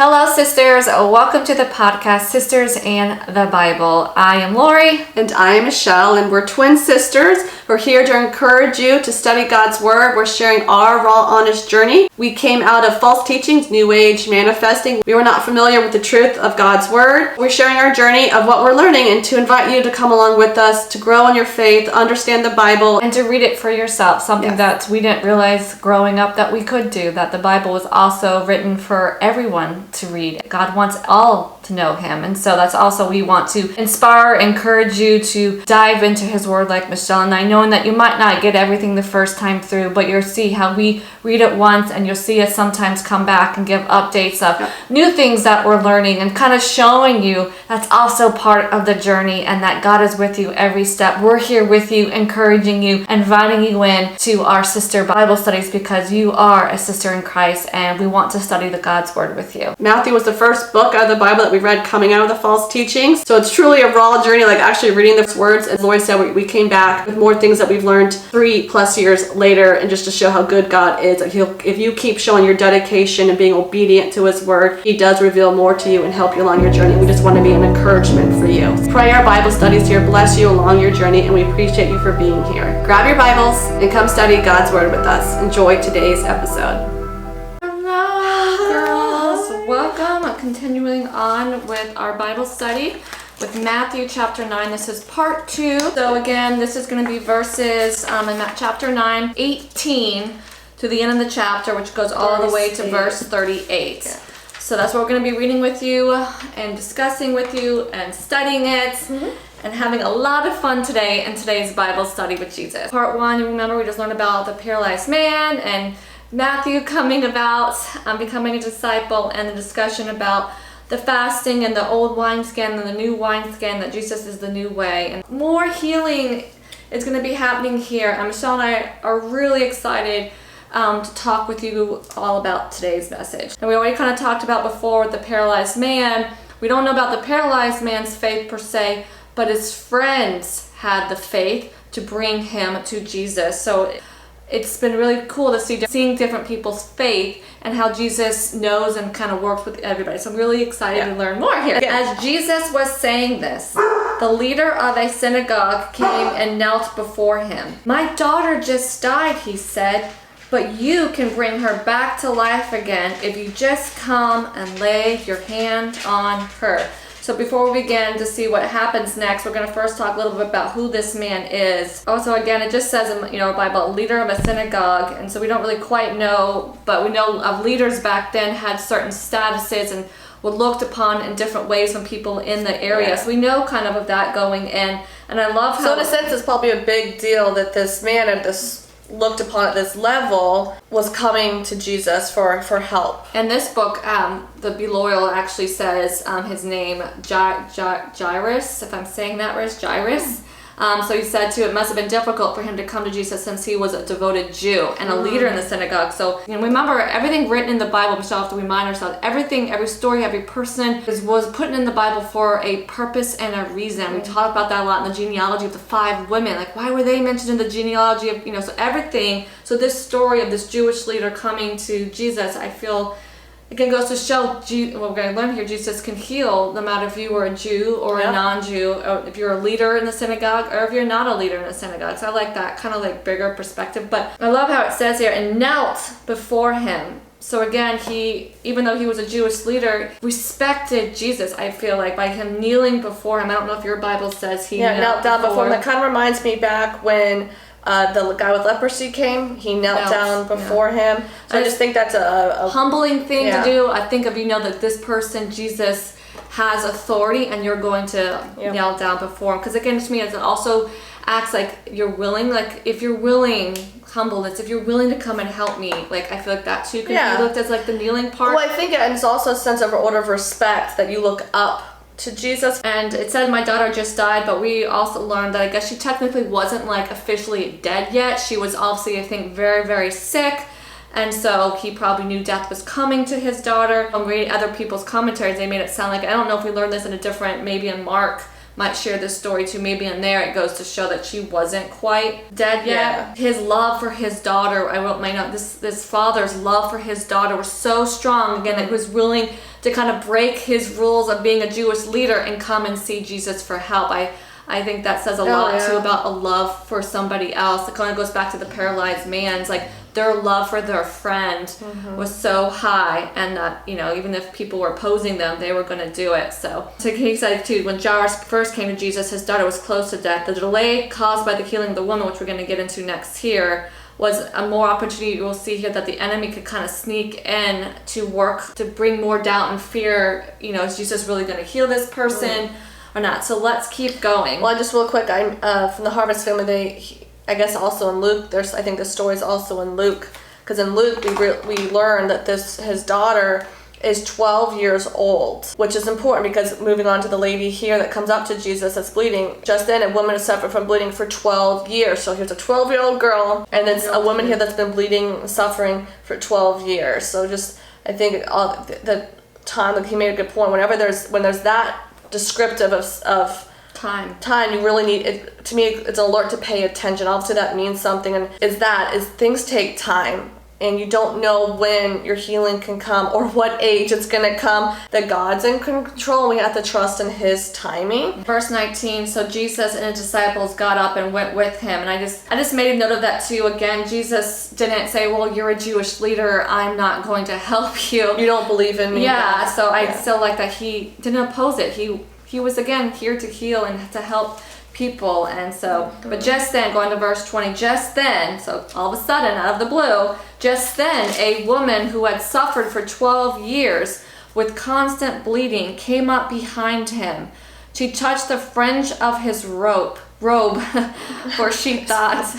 Hello, sisters. Welcome to the podcast, Sisters and the Bible. I am Lori. And I am Michelle, and we're twin sisters. We're here to encourage you to study God's Word. We're sharing our raw, honest journey. We came out of false teachings, New Age manifesting. We were not familiar with the truth of God's Word. We're sharing our journey of what we're learning and to invite you to come along with us, to grow in your faith, understand the Bible. And to read it for yourself, something that we didn't realize growing up that we could do, that the Bible was also written for everyone to read. God wants all to know Him, and so that's also we want to inspire, encourage you to dive into His Word like Michelle and I, knowing that you might not get everything the first time through, but you'll see how we read it once and you'll see us sometimes come back and give updates of new things that we're learning and kind of showing you that's also part of the journey and that God is with you every step. We're here with you, encouraging you, inviting you in to our sister Bible studies because you are a sister in Christ and we want to study the God's Word with you. Matthew was the first book out of the Bible that we read coming out of the false teachings. So it's truly a raw journey, like actually reading the words. As Lori said, we came back with more things that we've learned 3+ years later, and just to show how good God is. If you keep showing your dedication and being obedient to His Word, He does reveal more to you and help you along your journey. We just want to be an encouragement for you. Pray our Bible studies here bless you along your journey, and we appreciate you for being here. Grab your Bibles and come study God's Word with us. Enjoy today's episode. Welcome. Continuing on with our Bible study with Matthew chapter 9. This is part 2. So again, this is going to be verses in chapter 9, 18 to the end of the chapter, which goes all the way to verse 38. Yeah. So that's what we're going to be reading with you and discussing with you and studying it. And having a lot of fun today in today's Bible study with Jesus. Part 1, you remember we just learned about the paralyzed man and Matthew coming about, becoming a disciple, and the discussion about the fasting and the old wineskin and the new wineskin, that Jesus is the new way. And more healing is going to be happening here. And Michelle and I are really excited to talk with you all about today's message. And we already kind of talked about before with the paralyzed man. We don't know about the paralyzed man's faith per se, but his friends had the faith to bring him to Jesus. So it's been really cool to seeing different people's faith and how Jesus knows and kind of works with everybody. So I'm really excited to learn more here. As Jesus was saying this, the leader of a synagogue came and knelt before him. "My daughter just died," he said, "but you can bring her back to life again if you just come and lay your hand on her." So before we begin to see what happens next, we're going to first talk a little bit about who this man is. Also, again, it just says in our Bible, leader of a synagogue, and so we don't really quite know, but we know of leaders back then had certain statuses and were looked upon in different ways from people in the area. So we know kind of that going in, and I love how... So in a sense, it's probably a big deal that this man at this looked upon at this level was coming to Jesus for help. In this book, the Be Loyal actually says his name, Jairus, if I'm saying that right, Jairus. So he said too, it must have been difficult for him to come to Jesus since he was a devoted Jew and a leader in the synagogue. So remember, everything written in the Bible, we still have to remind ourselves, everything, every story, every person was put in the Bible for a purpose and a reason. We talk about that a lot in the genealogy of the 5 women. Like, why were they mentioned in the genealogy of, so everything. So this story of this Jewish leader coming to Jesus, I feel, again, goes to show, what we're going to learn here, Jesus can heal no matter if you were a Jew or a non-Jew, or if you're a leader in the synagogue or if you're not a leader in the synagogue. So I like that kind of like bigger perspective. But I love how it says here, and knelt before him. So again, he, even though he was a Jewish leader, respected Jesus, I feel like, by him kneeling before him. I don't know if your Bible says he knelt down before him. That kind of reminds me back when the guy with leprosy came, he knelt down before him. So I just think that's a humbling thing to do. I think of, that this person, Jesus, has authority and you're going to kneel down before him. Because again, to me, it also acts like you're willing. Like, if you're willing, humbleness, if you're willing to come and help me, like, I feel like that too can be looked as like the kneeling part. Well, I think it's also a sense of order of respect that you look up to Jesus. And it said my daughter just died, but we also learned that I guess she technically wasn't like officially dead yet. She was obviously, I think, very, very sick. And so he probably knew death was coming to his daughter. I'm reading other people's commentaries. They made it sound like, I don't know if we learned this in a different, maybe in Mark might share this story too. Maybe in there it goes to show that she wasn't quite dead yet. Yeah. His love for his daughter, I wrote my note, this father's love for his daughter was so strong. Again, it was willing to kind of break his rules of being a Jewish leader and come and see Jesus for help. I think that says a lot too about a love for somebody else. It kind of goes back to the paralyzed man. It's like their love for their friend was so high, and that, you know, even if people were opposing them, they were going to do it. So he said too, when Jairus first came to Jesus, his daughter was close to death. The delay caused by the healing of the woman, which we're going to get into next here, was a more opportunity. We'll see here that the enemy could kind of sneak in to work to bring more doubt and fear. You know, is Jesus really going to heal this person or not? So let's keep going. Well, just real quick, I'm from the Harvest family. I guess also in Luke, I think the story is also in Luke, because in Luke we learn that his daughter is 12 years old, which is important because moving on to the lady here that comes up to Jesus that's bleeding. Just then, a woman has suffered from bleeding for 12 years. So here's a 12-year-old girl, and then a woman here that's been bleeding, suffering for 12 years. So just, I think the time, like he made a good point. When there's that descriptive of time, you really need it. To me, it's an alert to pay attention. Obviously that means something, and is things take time, and you don't know when your healing can come or what age it's going to come. That God's in control, and we have to trust in his timing. Verse 19, so Jesus and his disciples got up and went with him. And I just made a note of that too. Again, Jesus didn't say, well, you're a Jewish leader, I'm not going to help you. You don't believe in me. Yeah, so I still like that he didn't oppose it. He was, again, here to heal and to help people. And so, but just then, going to verse 20, just then, so all of a sudden, out of the blue, just then, a woman who had suffered for 12 years with constant bleeding came up behind him. She touched the fringe of his robe, for she thought,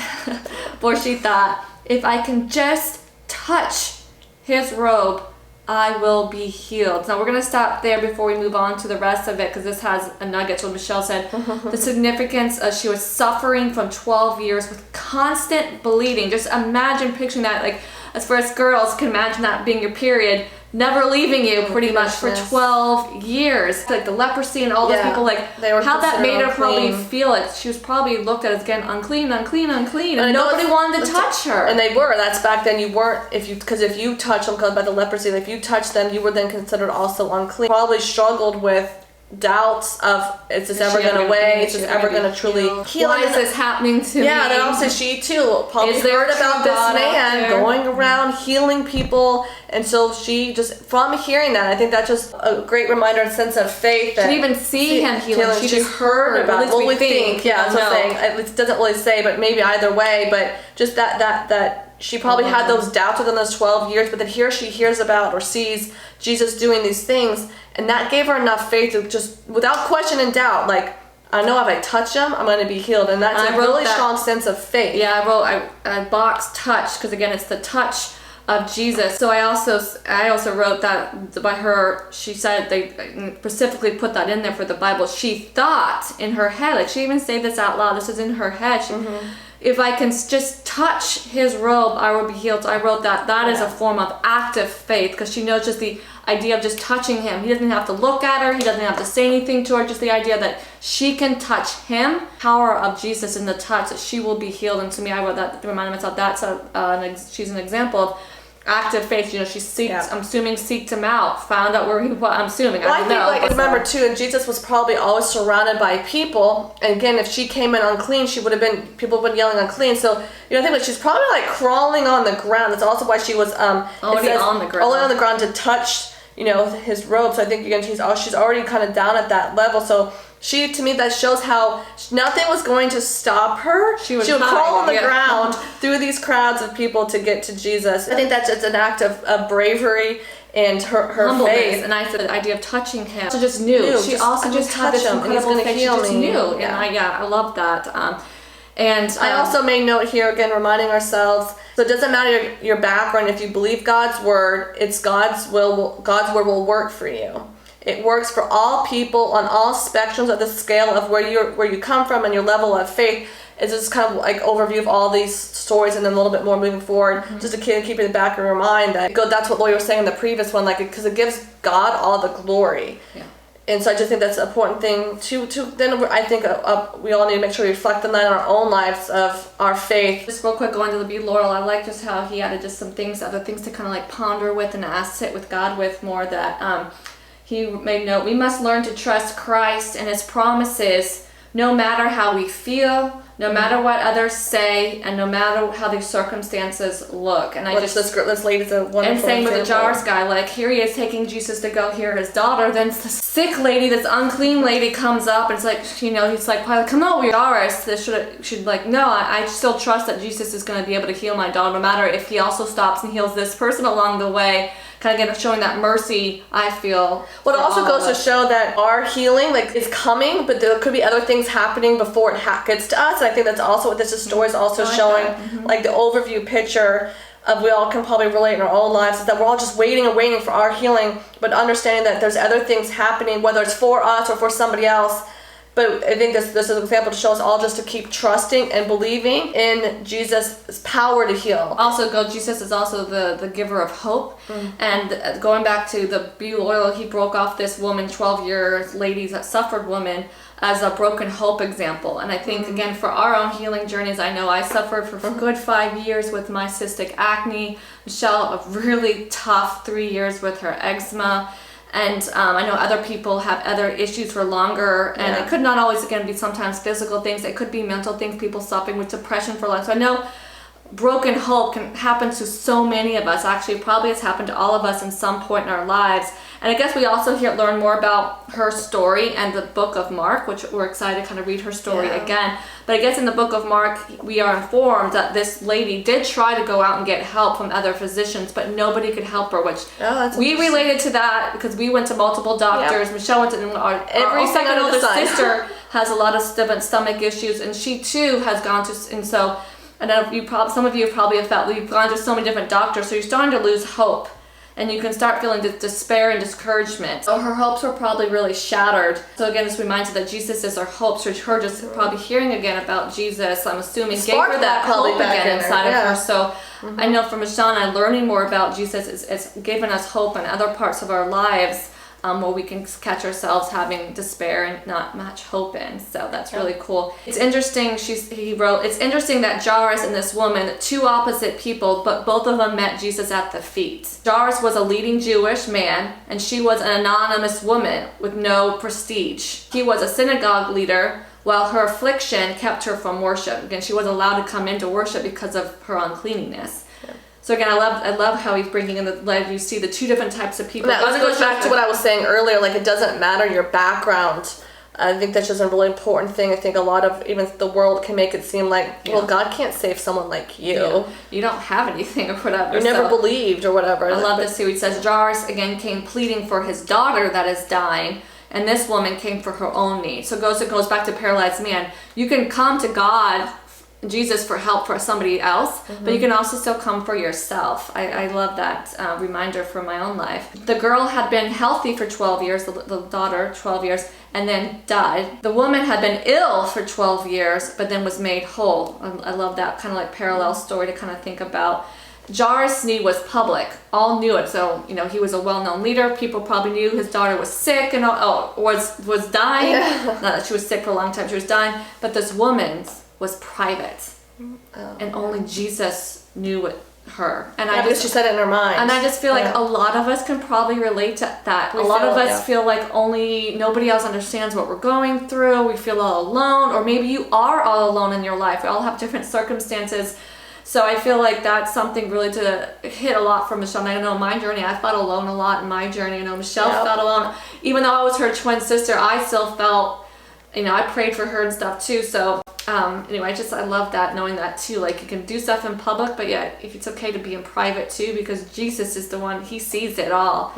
if I can just touch his robe, I will be healed. Now we're going to stop there before we move on to the rest of it, because this has a nugget. So Michelle said the significance she was suffering from 12 years with constant bleeding. Just imagine picturing that, like, as for us girls, can imagine that being your period, never leaving you pretty much for 12 years. Like the leprosy and all those people, like how that made her probably feel. Like she was probably looked at as, again, unclean, and nobody wanted to touch her. And they were. That's back then. You weren't, because if you touch them, by the leprosy, if you touch them, you were then considered also unclean. Probably struggled with doubts of, is this ever going to away? Is this ever going to truly heal? Why is this happening to me? Yeah, then also she too probably heard about this man going around healing people, and so she just, from hearing that, I think that's just a great reminder and sense of faith. That she didn't even see him healing. She just heard about it. Well, we think. Yeah, that's what I'm saying. It doesn't really say, but maybe either way. But just that she probably had those doubts within those 12 years, but then here she hears about or sees Jesus doing these things, and that gave her enough faith to just, without question and doubt, like, I know if I touch him, I'm going to be healed. And that's a really strong sense of faith. Yeah, I boxed touch, because again, it's the touch of Jesus. So I also wrote that by her, she said, they specifically put that in there for the Bible. She thought in her head, like she even said this out loud, this is in her head. If I can just touch his robe, I will be healed. So I wrote that is a form of active faith, because she knows just the idea of just touching him. He doesn't have to look at her. He doesn't have to say anything to her. Just the idea that she can touch him. Power of Jesus in the touch, that she will be healed. And to me, I wrote that to remind myself that's she's an example of active faith. You know, she seeked, I'm assuming, seeked him out, found out where he was. I'm assuming. Well, I think, like, remember too, and Jesus was probably always surrounded by people. And again, if she came in unclean, people would have been yelling unclean. So, you know, I think like she's probably like crawling on the ground. That's also why she was already on the ground. Only on the ground to touch, you know, his robe. So I think again, she's already kind of down at that level. So to me, that shows how nothing was going to stop her. She would crawl on the ground through these crowds of people to get to Jesus. I think that's just an act of bravery and her faith. And I said the idea of touching him. She just knew. She also just had this incredible faith. She just knew. Yeah. And I love that. And I also made note here, again, reminding ourselves, so it doesn't matter your background. If you believe God's word, it's God's will. God's word will work for you. It works for all people on all spectrums of the scale of where you come from and your level of faith. It's just kind of like overview of all these stories, and then a little bit more moving forward. Just to keep in the back of your mind that that's what Lori was saying in the previous one, like, because it gives God all the glory. Yeah. And so I just think that's an important thing to then I think we all need to make sure we reflect on that in our own lives of our faith. Just real quick, going to the Be Loyal, I like just how he added just some things, other things to kind of like ponder with and sit with God with more, that he made note, we must learn to trust Christ and his promises no matter how we feel, no matter what others say, and no matter how the circumstances look. And this lady's a wonderful and same example. with the jars guy, like here he is taking Jesus to go hear his daughter, then the sick lady, this unclean lady comes up, and it's like, you know, he's like, come on, we're Jairus. This should like, no, I still trust that Jesus is going to be able to heal my daughter, no matter if he also stops and heals this person along the way. Kind of showing that mercy, I feel. Well, it also goes to show that our healing is coming, but there could be other things happening before it gets to us. And I think that's also what this story is also showing, like the overview picture of, we all can probably relate in our own lives, is that we're all just waiting and waiting for our healing, but understanding that there's other things happening, whether it's for us or for somebody else. But I think this is an example to show us all just to keep trusting and believing in Jesus' power to heal. Also, Jesus is also the giver of hope. And going back to the Be Loyal, he broke off this woman, 12 years, ladies that suffered woman, as a broken hope example. And I think, again, for our own healing journeys, I know I suffered for a good 5 years with my cystic acne. Michelle, a really tough 3 years with her eczema. And I know other people have other issues for longer, and it could not always, again, be sometimes physical things. It could be mental things, people suffering with depression for life. So I know broken hope can happen to so many of us. Actually, probably has happened to all of us in some point in our lives. And I guess we also learn more about her story and the book of Mark, which we're excited to kind of read her story again. But I guess in the book of Mark, we are informed that this lady did try to go out and get help from other physicians, but nobody could help her, which we related to that because we went to multiple doctors. Michelle went to every second older sister has a lot of stomach issues, and she too has gone to, and so I know some of you probably have felt you've gone to so many different doctors, so you're starting to lose hope. And you can start feeling despair and discouragement. So her hopes were probably really shattered. So again, this reminds us that Jesus is our hope. So her just probably hearing again about Jesus, I'm assuming, gave her that hope again inside of her. So I know for Michelle and I, learning more about Jesus is giving us hope in other parts of our lives where we can catch ourselves having despair and not much hope in. So that's really cool. It's interesting, he wrote, it's interesting that Jairus and this woman, two opposite people, but both of them met Jesus at the feet. Jairus was a leading Jewish man, and she was an anonymous woman with no prestige. He was a synagogue leader, while her affliction kept her from worship. Again, she wasn't allowed to come into worship because of her uncleanness. So again, I love how he's bringing in you see the two different types of people. That goes back to what I was saying earlier, like it doesn't matter your background. I think that's just a really important thing. I think a lot of, even the world can make it seem like, well, God can't save someone like you. Yeah. You don't have anything or whatever. You never believed or whatever. I love this too. He says, Jairus again came pleading for his daughter that is dying, and this woman came for her own need. So it goes back to paralyzed man. You can come to God, Jesus, for help for somebody else, but you can also still come for yourself. I love that reminder from my own life. The girl had been healthy for 12 years, the daughter 12 years, and then died. The woman had been ill for 12 years, but then was made whole. I love that kind of like parallel story to kind of think about. Jairus' need was public. All knew it. So, you know, he was a well-known leader. People probably knew his daughter was sick and was dying. Not that she was sick for a long time. She was dying. But this woman's was private, and only Jesus knew her. And because she said it in her mind. And I just feel like a lot of us can probably relate to that. A lot of us feel like nobody else understands what we're going through. We feel all alone, or maybe you are all alone in your life. We all have different circumstances. So I feel like that's something really to hit a lot for Michelle. And I know my journey, I felt alone a lot in my journey. I know Michelle felt alone. Even though I was her twin sister, I still felt, I prayed for her and stuff too. So anyway, I love that, knowing that too. Like, you can do stuff in public, but if it's okay to be in private too, because Jesus is the one, he sees it all.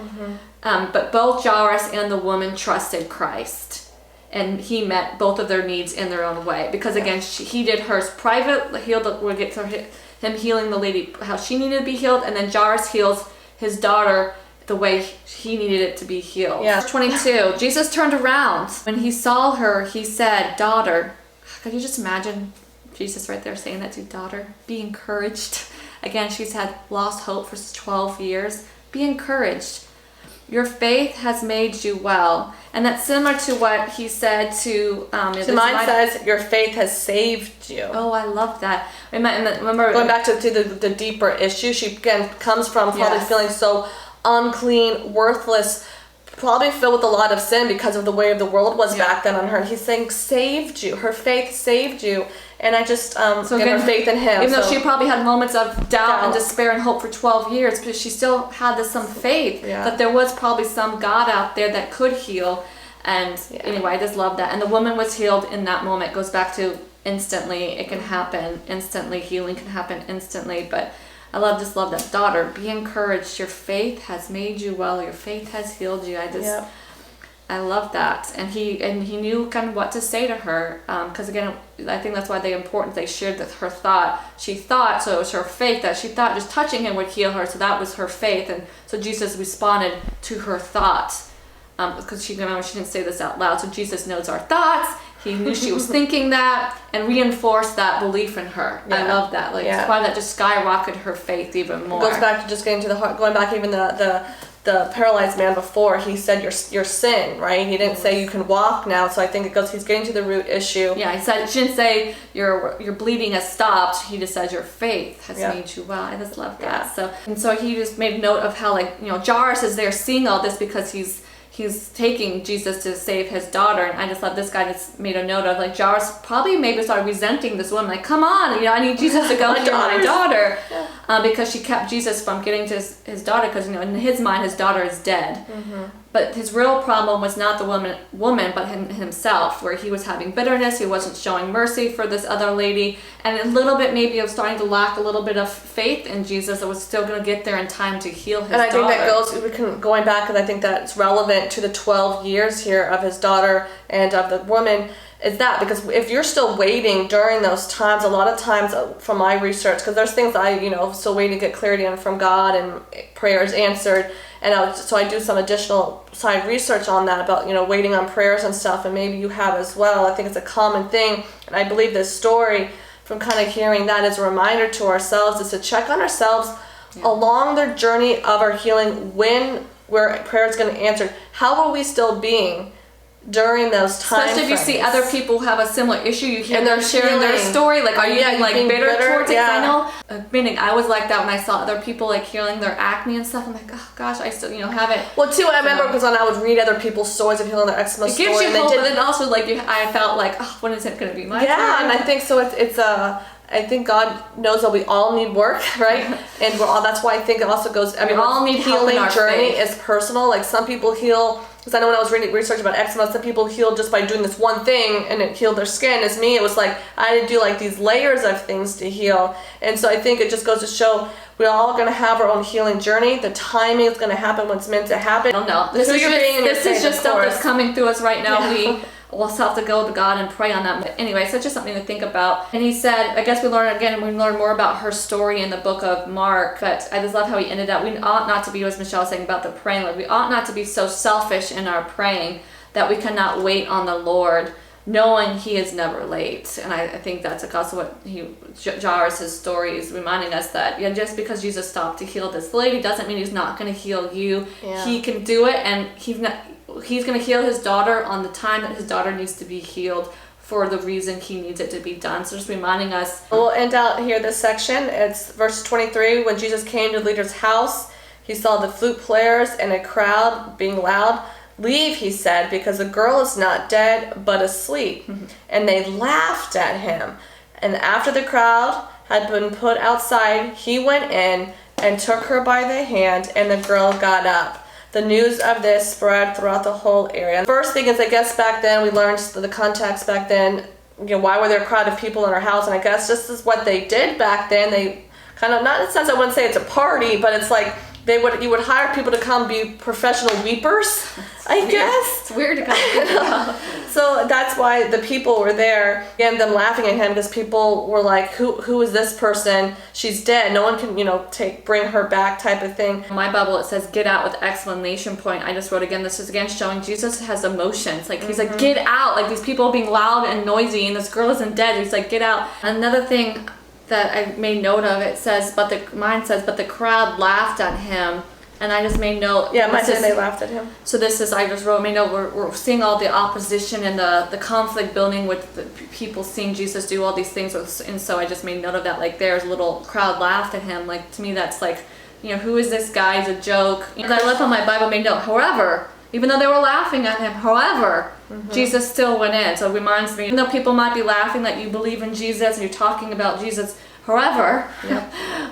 But both Jairus and the woman trusted Christ. And he met both of their needs in their own way. Because again, he did hers private, we'll get to him healing the lady, how she needed to be healed. And then Jairus heals his daughter the way he needed it to be healed. Verse 22, Jesus turned around. When he saw her, he said, "Daughter," could you just imagine Jesus right there saying that to daughter? Be encouraged. Again, she's had lost hope for 12 years. Be encouraged. your faith has made you well. And that's similar to what he said to... So mine says, your faith has saved you. Oh, I love that. Remember... Going back to the deeper issue, she again comes from probably feeling so unclean, worthless, probably filled with a lot of sin because of the way the world was back then on her. He's saying, saved you. Her faith saved you. And I just give her faith in him. Even though she probably had moments of doubt and despair and hope for 12 years, but she still had some faith that there was probably some God out there that could heal. And anyway, I just love that. And the woman was healed in that moment. It goes back to instantly. It can happen instantly. Healing can happen instantly. But I just love that. Daughter, be encouraged. Your faith has made you well. Your faith has healed you. I love that. And he knew kind of what to say to her. Because again, I think that's why they're important. They shared that her thought. She thought, so it was her faith that she thought just touching him would heal her. So that was her faith. And so Jesus responded to her thoughts. Because she didn't say this out loud. So Jesus knows our thoughts. He knew she was thinking that and reinforced that belief in her. I love that. It's why that just skyrocketed her faith even more. It goes back to just getting to the heart, going back even the paralyzed man before, he said your sin, right? He didn't say you can walk now. So I think he's getting to the root issue. Yeah, she didn't say your bleeding has stopped. He just says your faith has made you well. I just love that. So he just made note of how Jairus is there seeing all this because he's taking Jesus to save his daughter, and I just love this guy just made a note of Jairus probably maybe started resenting this woman, come on, I need Jesus to go heal my daughter, because she kept Jesus from getting to his daughter, because in his mind his daughter is dead. But his real problem was not the woman, but himself, where he was having bitterness. He wasn't showing mercy for this other lady, and a little bit maybe of starting to lack a little bit of faith in Jesus that was still going to get there in time to heal his daughter. And I think going back, and I think that's relevant to the 12 years here of his daughter and of the woman, is that because if you're still waiting during those times, a lot of times from my research, because there's things I still waiting to get clarity on from God and prayers answered, and so I do some additional side research on that about waiting on prayers and stuff, and maybe you have as well. I think it's a common thing, and I believe this story, from kind of hearing that, is a reminder to ourselves is to check on ourselves along the journey of our healing, where prayer is going to answer. How are we still being during those times? Especially if you see other people who have a similar issue, you hear them sharing their story. Are you being bitter towards it? I know. Meaning, I was like that when I saw other people healing their acne and stuff. I'm like, oh gosh, I still have it. Well, too, I remember because when I would read other people's stories of healing their eczema story, it gives you hope, but then also I felt when is it going to be my turn? Yeah, and I think so. I think God knows that we all need work, right? And that's why I think it also goes. We all need healing help in our journey faith. is personal. Some people heal. Because I know when I was reading research about eczema, some people healed just by doing this one thing and it healed their skin. As me, it was I had to do these layers of things to heal. And so I think it just goes to show we're all going to have our own healing journey. The timing is going to happen when it's meant to happen. I don't know. This is just stuff that's coming through us right now. Yeah. We'll have to go to God and pray on that. But anyway, it's just something to think about. And he said, I guess we learn more about her story in the book of Mark. But I just love how he ended up. We ought not to be, as Michelle was saying about the praying, we ought not to be so selfish in our praying that we cannot wait on the Lord, knowing he is never late. And I think that's also what Jairus' story is reminding us, that just because Jesus stopped to heal this lady doesn't mean he's not going to heal you. Yeah. He can do it, and he's going to heal his daughter on the time that his daughter needs to be healed for the reason he needs it to be done. So just reminding us. We'll end out here this section. It's verse 23. When Jesus came to the leader's house, he saw the flute players and a crowd being loud. Leave, he said, because the girl is not dead, but asleep. Mm-hmm. And they laughed at him. And after the crowd had been put outside, he went in and took her by the hand, and the girl got up. The news of this spread throughout the whole area. The first thing is, I guess back then, we learned the context back then, why were there a crowd of people in her house? And I guess this is what they did back then. They kind of, not in a sense, I wouldn't say it's a party, but it's you would hire people to come be professional weepers, I guess. It's weird to come. So that's why the people were there, and them laughing at him, because people were like, who is this person? She's dead. No one can, bring her back type of thing. In my Bible, it says, get out with exclamation point. I just wrote again, this is again showing Jesus has emotions. He's like, get out. These people are being loud and noisy, and this girl isn't dead. He's like, get out. Another thing that I made note of, it says, but the crowd laughed at him And I just made note. Yeah, mine said they laughed at him. So I just wrote, made note, we're seeing all the opposition and the conflict building with the people seeing Jesus do all these things. And so I just made note of that. Like, there's a little crowd laughed at him. Like, to me, that's like, who is this guy? It's a joke. And I left on my Bible, made note, however, even though they were laughing at him, however, Jesus still went in. So it reminds me, even though people might be laughing that you believe in Jesus and you're talking about Jesus, however,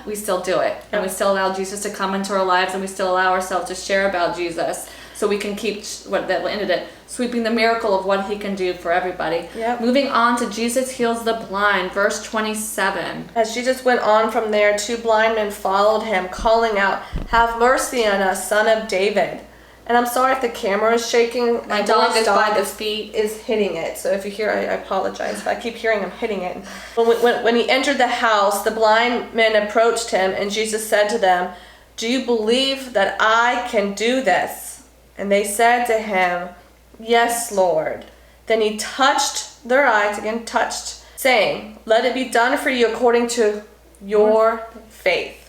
we still do it. And we still allow Jesus to come into our lives, and we still allow ourselves to share about Jesus, so we can keep what that ended it, sweeping the miracle of what he can do for everybody. Moving on to Jesus heals the blind, verse 27. As Jesus went on from there, 2 blind men followed him, calling out, "Have mercy on us, Son of David." And I'm sorry if the camera is shaking. My dog is by the feet. Is hitting it. So if you hear, I apologize. I keep hearing him hitting it. When he entered the house, the blind men approached him, and Jesus said to them, "Do you believe that I can do this?" And they said to him, "Yes, Lord." Then he touched their eyes, again touched, saying, "Let it be done for you according to your faith."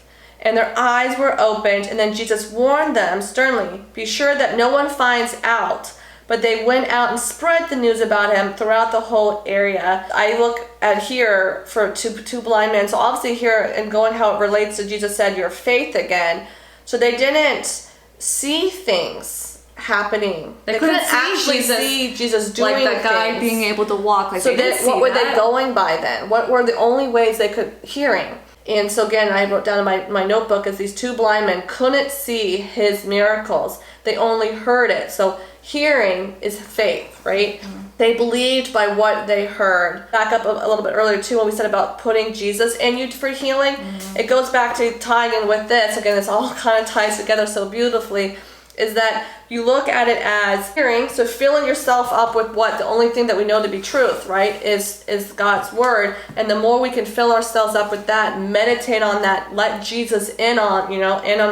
And their eyes were opened, and then Jesus warned them sternly, "Be sure that no one finds out." But they went out and spread the news about him throughout the whole area. I look at here for two blind men. So obviously here, and going how it relates to Jesus said, your faith again. So they didn't see things happening. They couldn't actually see Jesus doing things. Like that guy being able to walk. Like, so what were they going by then? What were the only ways they could hearing? And so again, I wrote down in my notebook is these 2 blind men couldn't see his miracles. They only heard it. So hearing is faith, right? They believed by what they heard. Back up a little bit earlier too, when we said about putting Jesus in you for healing. It goes back to tying in with this. Again, this all kind of ties together so beautifully. Is that you look at it as hearing, so filling yourself up with what the only thing that we know to be truth, right, is God's word. And the more we can fill ourselves up with that, meditate on that, let Jesus in on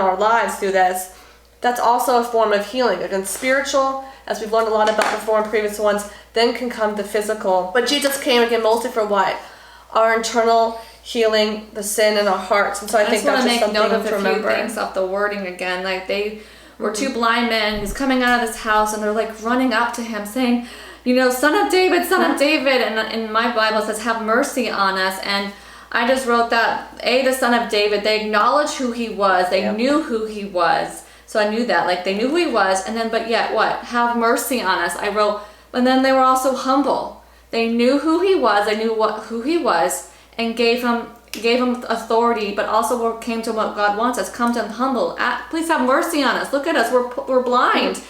our lives through this, that's also a form of healing. Again, spiritual, as we've learned a lot about before in previous ones, then can come the physical. But Jesus came again mostly for what? Our internal healing, the sin in our hearts. And so I think that's just something to remember. I just want to make note of a few things off the wording again. Like, they were 2 blind men who's coming out of this house, and they're like running up to him saying, "Son of David, Son of David." And in my Bible it says, "Have mercy on us." And I just wrote that, the Son of David, they acknowledged who he was. They knew who he was. So I knew that, like, they knew who he was. And then, but yet what? Have mercy on us. I wrote, and then they were also humble. They knew who he was. They knew who he was, and gave him authority, but also came to what God wants us. Come to him humble. Please have mercy on us. Look at us. We're blind.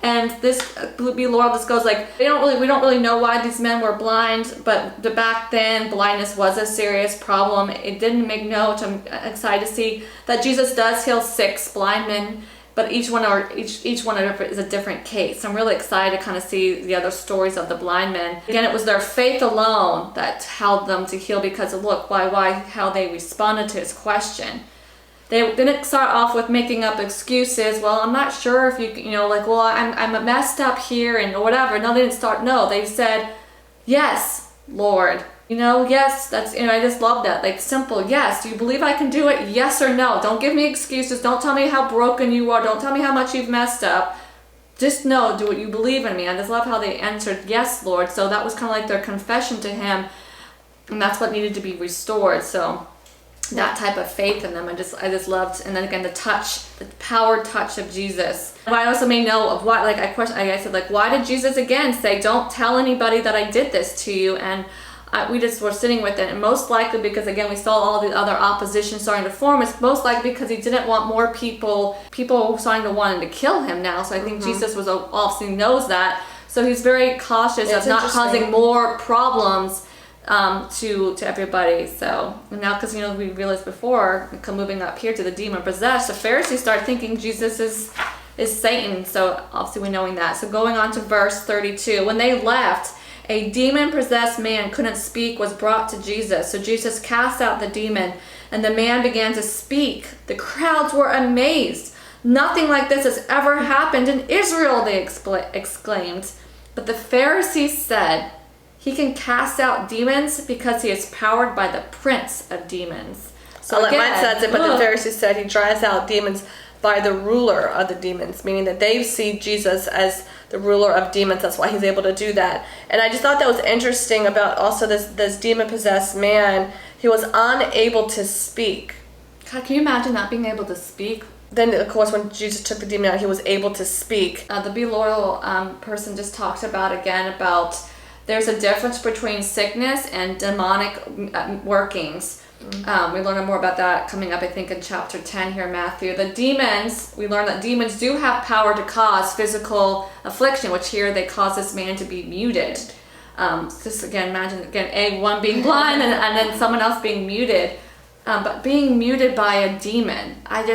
And this, Lord, this goes like, we don't really know why these men were blind, but back then blindness was a serious problem. It didn't make note. I'm excited to see that Jesus does heal 6 blind men, but each one is a different case. I'm really excited to kind of see the other stories of the blind men. Again, it was their faith alone that held them to heal, because of how they responded to his question. They didn't start off with making up excuses. Well, I'm not sure if I'm messed up here and whatever. No, they didn't start. No, they said, "Yes, Lord." Yes, that's, I just love that. Like, simple, yes. Do you believe I can do it? Yes or no. Don't give me excuses. Don't tell me how broken you are. Don't tell me how much you've messed up. Just know, do what you believe in me. I just love how they answered, "Yes, Lord." So that was kind of like their confession to him. And that's what needed to be restored. So that type of faith in them, I just loved. And then again, the power touch of Jesus. But I also made note of what, like, I said, like, why did Jesus again say, "Don't tell anybody that I did this to you"? And we just were sitting with it, and most likely because, again, we saw all the other opposition starting to form. It's most likely because he didn't want more people starting to wanting to kill him now. So I think Jesus was obviously knows that, so he's very cautious of not causing more problems to everybody. So now, because we realized before, moving up here to the demon possessed, the Pharisees start thinking Jesus is Satan. So obviously we're knowing that. So going on to verse 32, when they left, a demon-possessed man couldn't speak was brought to Jesus. So Jesus cast out the demon, and the man began to speak. The crowds were amazed. "Nothing like this has ever happened in Israel," they exclaimed. But the Pharisees said, "He can cast out demons because he is powered by the prince of demons." So mine says it, but the Pharisees said he drives out demons by the ruler of the demons, meaning that they see Jesus as the ruler of demons. That's why he's able to do that. And I just thought that was interesting about also this demon-possessed man. He was unable to speak. God, can you imagine not being able to speak? Then, of course, when Jesus took the demon out, he was able to speak. The Be Loyal person just talked about there's a difference between sickness and demonic workings. We learn more about that coming up, I think, in chapter 10 here in Matthew. The demons, we learn that demons do have power to cause physical affliction, which here they cause this man to be muted. Just again, imagine, one being blind and then someone else being muted. But being muted by a demon, that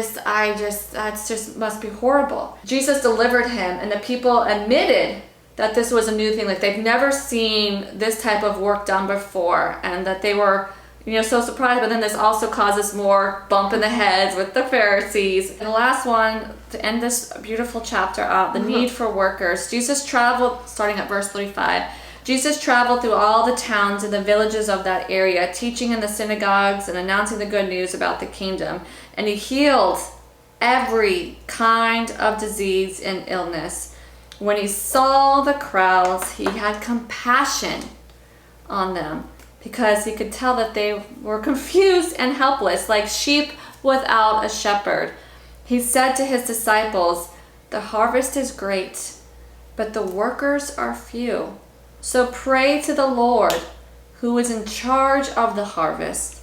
just must be horrible. Jesus delivered him, and the people admitted that this was a new thing. Like, they've never seen this type of work done before, and that they were, so surprised. But then this also causes more bump in the heads with the Pharisees. And the last one, to end this beautiful chapter out, the need for workers. Jesus traveled, starting at verse 35, Jesus traveled through all the towns and the villages of that area, teaching in the synagogues and announcing the good news about the kingdom. And he healed every kind of disease and illness. When he saw the crowds, he had compassion on them, because he could tell that they were confused and helpless, like sheep without a shepherd. He said to his disciples, "The harvest is great, but the workers are few. So pray to the Lord, who is in charge of the harvest.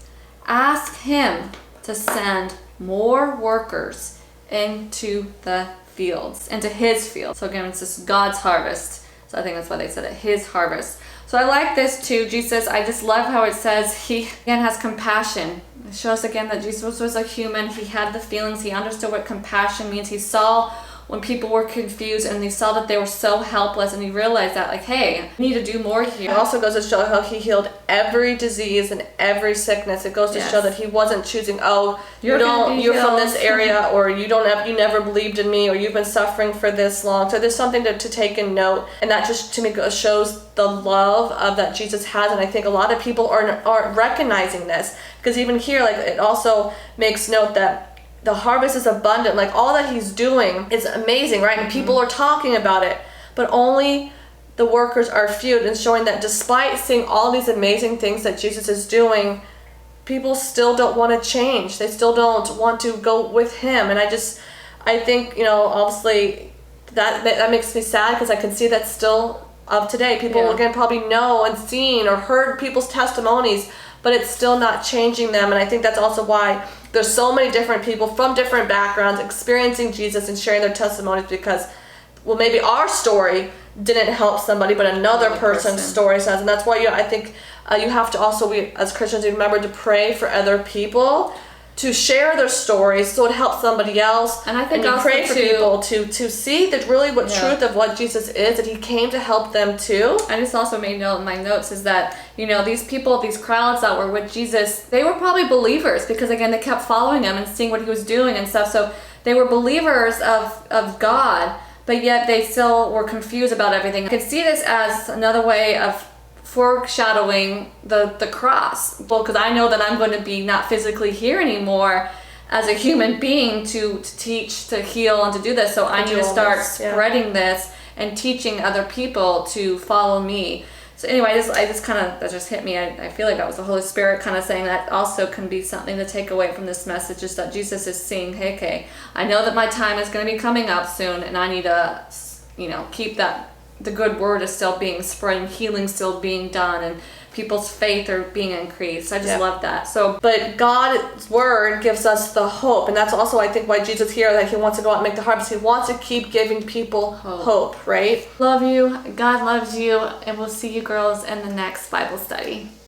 Ask him to send more workers into the fields, into his fields." So again, it's just God's harvest. So I think that's why they said it, his harvest. So I like this too. Jesus, I just love how it says he again has compassion. It shows again that Jesus was a human. He had the feelings. He understood what compassion means. He saw when people were confused, and he saw that they were so helpless, and he realized that, like, hey, I need to do more here. It also goes to show how he healed every disease and every sickness. It goes to show that he wasn't choosing, you're from this area, or you never believed in me, or you've been suffering for this long. So there's something to take in note, and that just to me shows the love that Jesus has. And I think a lot of people aren't recognizing this, because even here, like, it also makes note that the harvest is abundant. Like, all that he's doing is amazing, right? And people are talking about it, but only the workers are few, and showing that despite seeing all these amazing things that Jesus is doing, people still don't want to change. They still don't want to go with him. And I think, obviously that makes me sad, because I can see that still of today. People again probably know and seen or heard people's testimonies, but it's still not changing them. And I think that's also why there's so many different people from different backgrounds experiencing Jesus and sharing their testimonies, because, well, maybe our story didn't help somebody, but another person's story does. And that's why I think you have to also, we as Christians, remember to pray for other people to share their stories, so it helps somebody else. And I think you also pray for people to see that really what truth of what Jesus is, that he came to help them too. I just also made note in my notes is that, these people, these crowds that were with Jesus, they were probably believers, because again, they kept following him and seeing what he was doing and stuff. So they were believers of God, but yet they still were confused about everything. I could see this as another way of foreshadowing the cross. Well, because I know that I'm going to be not physically here anymore as a human being to teach, to heal, and to do this. So I need to start spreading this and teaching other people to follow me. So anyway, that just hit me. I feel like that was the Holy Spirit kind of saying that also can be something to take away from this message, is that Jesus is saying, hey, okay, I know that my time is going to be coming up soon, and I need to, keep that. The good word is still being spread, and healing still being done, and people's faith are being increased. I just love that. So, but God's word gives us the hope, and that's also, I think, why Jesus here, that he wants to go out and make the harvest. He wants to keep giving people hope, right? Love you. God loves you, and we'll see you girls in the next Bible study.